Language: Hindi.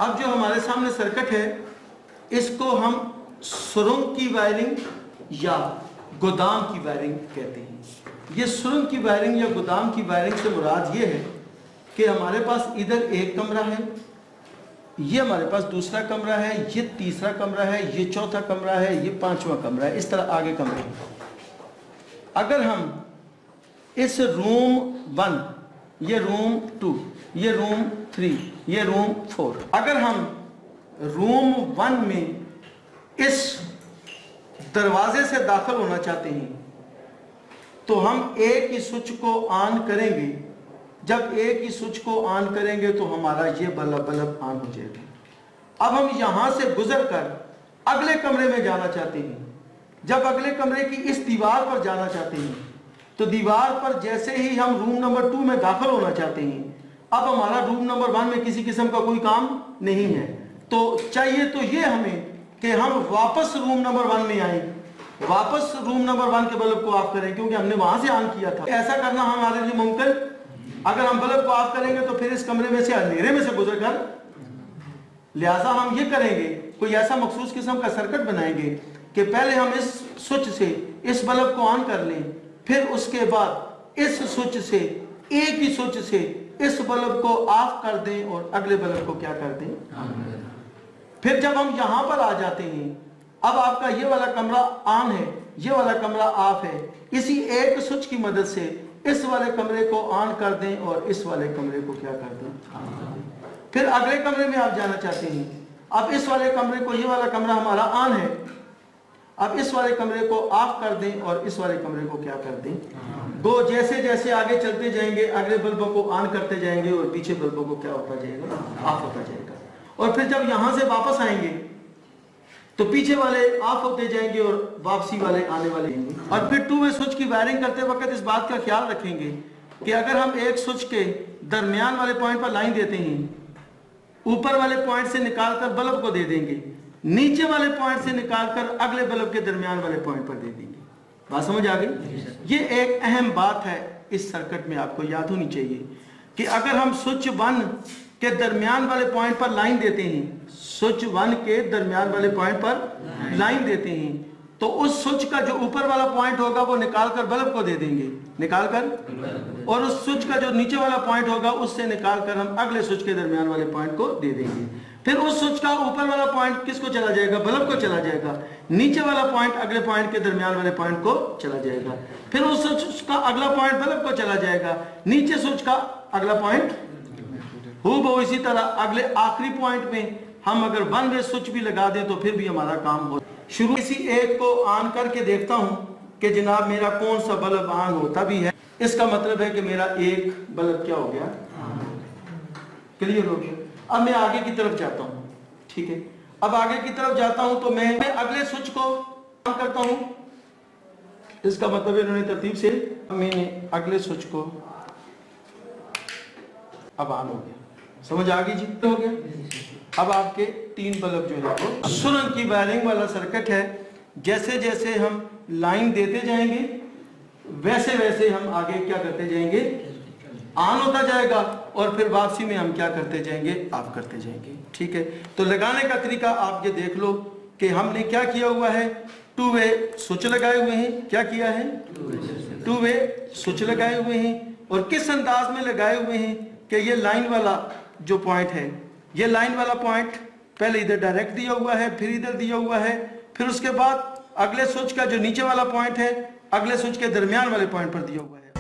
अब जो हमारे सामने सर्किट है इसको हम सुरंग की वायरिंग या गोदाम की वायरिंग कहते हैं। ये सुरंग की वायरिंग या गोदाम की वायरिंग से मुराद ये है कि हमारे पास इधर एक कमरा है, ये हमारे पास दूसरा कमरा है, ये तीसरा कमरा है, ये चौथा कमरा है, ये पांचवा कमरा है, इस तरह आगे कमरे हैं। अगर हम इस रूम 1, ये रूम 2, ये रूम 3, ये रूम 4, अगर हम रूम 1 में इस दरवाजे से दाखिल होना चाहते हैं तो हम एक ही स्विच को ऑन करेंगे। जब एक ही स्विच को ऑन करेंगे तो हमारा ये बल्ब ऑन हो जाएगा। अब हम यहां से गुजरकर अगले कमरे में जाना चाहते हैं। जब अगले कमरे की इस दीवार पर जाना चाहते हैं तो दीवार पर जैसे ही हम रूम नंबर 2 में दाखिल होना चाहते हैं, अब हमारा रूम नंबर 1 में किसी किस्म का कोई काम नहीं है, तो चाहिए तो ये हमें कि हम वापस रूम नंबर 1 में आए, वापस रूम नंबर 1 के बल्ब को ऑफ करें, क्योंकि हमने वहां से ऑन किया था। ऐसा करना हमारे लिए मुमकिन, अगर हम बल्ब को ऑफ करेंगे तो फिर इस कमरे में से अंधेरे में से गुजर कर, लिहाजा हम ये करेंगे, कोई ऐसा मखसूस किस्म का सर्किट बनाएंगे कि पहले हम इस स्विच से इस बल्ब को ऑन कर लें, फिर उसके बाद इस स्विच से, एक ही स्विच से इस बल्ब को ऑफ कर दें और अगले बल्ब को क्या कर दें। फिर जब हम यहां पर आ जाते हैं, अब आपका ये वाला कमरा ऑन है, ये वाला कमरा ऑफ है, इसी एक स्विच की मदद से इस वाले कमरे को ऑन कर दें और इस वाले कमरे को क्या कर दें। फिर अगले कमरे में आप जाना चाहते हैं, अब इस वाले कमरे को, ये वाला कमरा हमारा ऑन है, अब इस वाले कमरे को ऑफ कर दें और इस वाले कमरे को क्या कर दें। तो जैसे जैसे आगे चलते जाएंगे अगले बल्बों को ऑन करते जाएंगे और पीछे बल्बों को क्या होता जाएगा, ऑफ होता जाएगा। और फिर जब यहां से वापस आएंगे तो पीछे वाले ऑफ होते जाएंगे और वापसी वाले आने वाले होंगे। और फिर 2 वे स्विच की वायरिंग करते वक्त इस बात का ख्याल रखेंगे कि अगर हम एक स्विच के दरमियान वाले पॉइंट पर लाइन देते हैं, ऊपर वाले पॉइंट से निकालकर बल्ब को दे देंगे, नीचे वाले पॉइंट से निकालकर अगले बल्ब के दरमियान वाले पॉइंट पर दे देंगे। बात समझ आ गई? ये एक अहम बात है इस सर्किट में, आपको याद होनी चाहिए कि अगर हम स्विच 1 के दरमियान वाले पॉइंट पर लाइन देते हैं, स्विच 1 के दरमियान वाले पॉइंट पर लाइन देते हैं, तो उस स्विच का जो ऊपर वाला पॉइंट होगा वो निकालकर बल्ब को दे देंगे, निकालकर, और उस स्विच का जो नीचे वाला पॉइंट होगा उससे निकालकर हम अगले स्विच के दरमियान वाले पॉइंट को दे देंगे। फिर उस स्विच का ऊपर वाला पॉइंट किसको चला जाएगा, बल्ब को चला जाएगा, नीचे वाला पॉइंट अगले पॉइंट के दरमियान वाले पॉइंट को चला जाएगा, फिर उस स्विच का अगला पॉइंट बल्ब को चला जाएगा, नीचे स्विच का अगला पॉइंट वो इसी तरह अगले आखिरी पॉइंट में हम अगर 1 वे स्विच भी लगा दें तो फिर भी हमारा काम हो। शुरू इसी एक को ऑन करके देखता हूं कि जनाब मेरा कौन सा बल्ब ऑन होता भी है, इसका मतलब है कि मेरा एक बल्ब क्या हो गया, क्लियर हो गया। अब मैं आगे की तरफ जाता हूं, ठीक है। अब आगे की तरफ जाता हूं तो मैं अगले स्विच को ऑन करता हूं, इसका मतलब इन्होंने तरतीब से, मैंने अगले स्विच को अब ऑन हो गया, समझ आ गई जी, हो गया। अब आपके 3 बल्ब जो है वो सुरंग की वायरिंग वाला सर्किट है। जैसे जैसे हम लाइन देते जाएंगे वैसे वैसे हम आगे क्या करते जाएंगे, ऑन होता जाएगा, और फिर वापसी में हम क्या करते जाएंगे, ऑफ करते जाएंगे, ठीक है। तो लगाने का तरीका आप ये देख लो कि हमने क्या किया हुआ है, 2 वे स्विच लगाए हुए हैं। क्या किया है, 2 वे स्विच लगाए हुए हैं, और किस अंदाज में लगाए हुए हैं कि ये लाइन वाला जो पॉइंट है, ये लाइन वाला पॉइंट पहले इधर डायरेक्ट दिया हुआ है, फिर इधर दिया हुआ है, फिर उसके बाद अगले स्विच का जो नीचे वाला पॉइंट है अगले स्विच के दरमियान वाले पॉइंट पर दिया हुआ है।